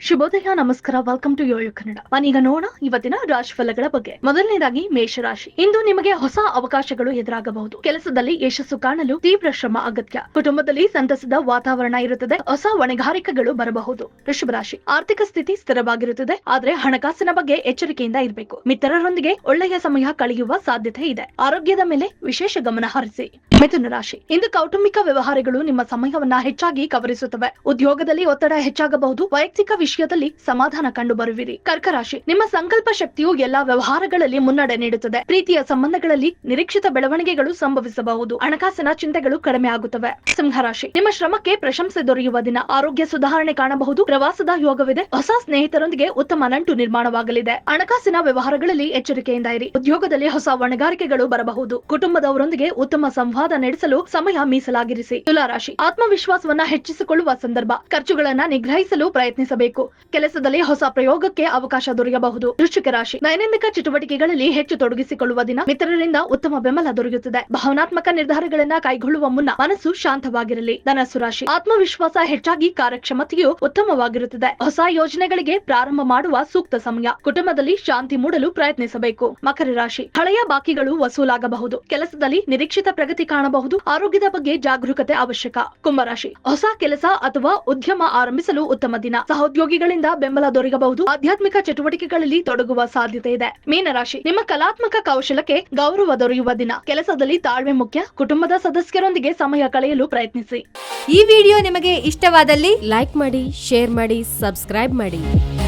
ಶುಭೋದಯ, ನಮಸ್ಕಾರ. Welcome to YoYo Kannada. ನಾನೀಗ ನೋಡೋಣ ಇವತ್ತಿನ ರಾಶಿಫಲಗಳ ಬಗ್ಗೆ. ಮೊದಲನೇದಾಗಿ ಮೇಷರಾಶಿ. ಇಂದು ನಿಮಗೆ ಹೊಸ ಅವಕಾಶಗಳು ಎದುರಾಗಬಹುದು. ಕೆಲಸದಲ್ಲಿ ಯಶಸ್ಸು ಕಾಣಲು ತೀವ್ರ ಶ್ರಮ ಅಗತ್ಯ. ಕುಟುಂಬದಲ್ಲಿ ಸಂತಸದ ವಾತಾವರಣ ಇರುತ್ತದೆ. ಹೊಸ ಹೊಣೆಗಾರಿಕೆಗಳು ಬರಬಹುದು. ವೃಷಭ ರಾಶಿ. ಆರ್ಥಿಕ ಸ್ಥಿತಿ ಸ್ಥಿರವಾಗಿರುತ್ತದೆ, ಆದ್ರೆ ಹಣಕಾಸಿನ ಬಗ್ಗೆ ಎಚ್ಚರಿಕೆಯಿಂದ ಇರಬೇಕು. ಮಿತ್ರರೊಂದಿಗೆ ಒಳ್ಳೆಯ ಸಮಯ ಕಳೆಯುವ ಸಾಧ್ಯತೆ ಇದೆ. ಆರೋಗ್ಯದ ಮೇಲೆ ವಿಶೇಷ ಗಮನ ಹರಿಸಿ. ಮಿಥುನ ರಾಶಿ. ಇಂದು ಕೌಟುಂಬಿಕ ವ್ಯವಹಾರಗಳು ನಿಮ್ಮ ಸಮಯವನ್ನ ಹೆಚ್ಚಾಗಿ ಕವರಿಸುತ್ತವೆ. ಉದ್ಯೋಗದಲ್ಲಿ ಒತ್ತಡ ಹೆಚ್ಚಾಗಬಹುದು. ವೈಯಕ್ತಿಕ ವಿಷಯದಲ್ಲಿ ಸಮಾಧಾನ ಕಂಡು ಬರುವಿರಿ. ಕರ್ಕ ರಾಶಿ. ನಿಮ್ಮ ಸಂಕಲ್ಪ ಶಕ್ತಿಯು ಎಲ್ಲಾ ವ್ಯವಹಾರಗಳಲ್ಲಿ ಮುನ್ನಡೆ ನೀಡುತ್ತದೆ. ಪ್ರೀತಿಯ ಸಂಬಂಧಗಳಲ್ಲಿ ನಿರೀಕ್ಷಿತ ಬೆಳವಣಿಗೆಗಳು ಸಂಭವಿಸಬಹುದು. ಹಣಕಾಸಿನ ಚಿಂತೆಗಳು ಕಡಿಮೆ ಆಗುತ್ತವೆ. ಸಿಂಹ ರಾಶಿ. ನಿಮ್ಮ ಶ್ರಮಕ್ಕೆ ಪ್ರಶಂಸೆ ದೊರೆಯುವ ದಿನ. ಆರೋಗ್ಯ ಸುಧಾರಣೆ ಕಾಣಬಹುದು. ಪ್ರವಾಸದ ಯೋಗವಿದೆ. ಹೊಸ ಸ್ನೇಹಿತರೊಂದಿಗೆ ಉತ್ತಮ ನಂಟು ನಿರ್ಮಾಣವಾಗಲಿದೆ. ಹಣಕಾಸಿನ ವ್ಯವಹಾರಗಳಲ್ಲಿ ಎಚ್ಚರಿಕೆಯಿಂದ ಇರಿ. ಉದ್ಯೋಗದಲ್ಲಿ ಹೊಸ ಹೊಣೆಗಾರಿಕೆಗಳು ಬರಬಹುದು. ಕುಟುಂಬದವರೊಂದಿಗೆ ಉತ್ತಮ ಸಂವಾದ ನಡೆಸಲು ಸಮಯ ಮೀಸಲಾಗಿರಿಸಿ. ತುಲಾ ರಾಶಿ. ಆತ್ಮವಿಶ್ವಾಸವನ್ನ ಹೆಚ್ಚಿಸಿಕೊಳ್ಳುವ ಸಂದರ್ಭ. ಖರ್ಚುಗಳನ್ನ ನಿಗ್ರಹಿಸಲು ಪ್ರಯತ್ನಿಸಬೇಕು. ಕೆಲಸದಲ್ಲಿ ಹೊಸ ಪ್ರಯೋಗಕ್ಕೆ ಅವಕಾಶ ದೊರೆಯಬಹುದು. ವೃಶ್ಚಿಕ ರಾಶಿ. ದೈನಂದಿನ ಚಟುವಟಿಕೆಗಳಲ್ಲಿ ಹೆಚ್ಚು ತೊಡಗಿಸಿಕೊಳ್ಳುವ ದಿನ. ಮಿತ್ರರಿಂದ ಉತ್ತಮ ಬೆಂಬಲ ದೊರೆಯುತ್ತದೆ. ಭಾವನಾತ್ಮಕ ನಿರ್ಧಾರಗಳನ್ನ ಕೈಗೊಳ್ಳುವ ಮುನ್ನ ಮನಸ್ಸು ಶಾಂತವಾಗಿರಲಿ. ಧನಸ್ಸು ರಾಶಿ. ಆತ್ಮವಿಶ್ವಾಸ ಹೆಚ್ಚಾಗಿ ಕಾರ್ಯಕ್ಷಮತೆಯು ಉತ್ತಮವಾಗಿರುತ್ತದೆ. ಹೊಸ ಯೋಜನೆಗಳಿಗೆ ಪ್ರಾರಂಭ ಮಾಡುವ ಸೂಕ್ತ ಸಮಯ. ಕುಟುಂಬದಲ್ಲಿ ಶಾಂತಿ ಮೂಡಲು ಪ್ರಯತ್ನಿಸಬೇಕು. ಮಕರ ರಾಶಿ. ಹಳೆಯ ಬಾಕಿಗಳು ವಸೂಲಾಗಬಹುದು. ಕೆಲಸದಲ್ಲಿ ನಿರೀಕ್ಷಿತ ಪ್ರಗತಿ ಕಾಣಬಹುದು. ಆರೋಗ್ಯದ ಬಗ್ಗೆ ಜಾಗರೂಕತೆ ಅವಶ್ಯಕ. ಕುಂಭರಾಶಿ. ಹೊಸ ಕೆಲಸ ಅಥವಾ ಉದ್ಯಮ ಆರಂಭಿಸಲು ಉತ್ತಮ ದಿನ. ಸಹೋದ್ಯೋಗಿಗಳಿಂದ ಬೆಂಬಲ ದೊರೆಯಬಹುದು. ಆಧ್ಯಾತ್ಮಿಕ ಚಟುವಟಿಕೆಗಳಲ್ಲಿ ತೊಡಗುವ ಸಾಧ್ಯತೆ ಇದೆ. ಮೀನರಾಶಿ. ನಿಮ್ಮ ಕಲಾತ್ಮಕ ಕೌಶಲಕ್ಕೆ ಗೌರವ ದೊರೆಯುವ ದಿನ. ಕೆಲಸದಲ್ಲಿ ತಾಳ್ಮೆ ಮುಖ್ಯ. ಕುಟುಂಬದ ಸದಸ್ಯರೊಂದಿಗೆ ಸಮಯ ಕಳೆಯಲು ಪ್ರಯತ್ನಿಸಿ. ಈ ವಿಡಿಯೋ ನಿಮಗೆ ಇಷ್ಟವಾದಲ್ಲಿ ಲೈಕ್ ಮಾಡಿ, ಶೇರ್ ಮಾಡಿ, ಸಬ್ಸ್ಕ್ರೈಬ್ ಮಾಡಿ.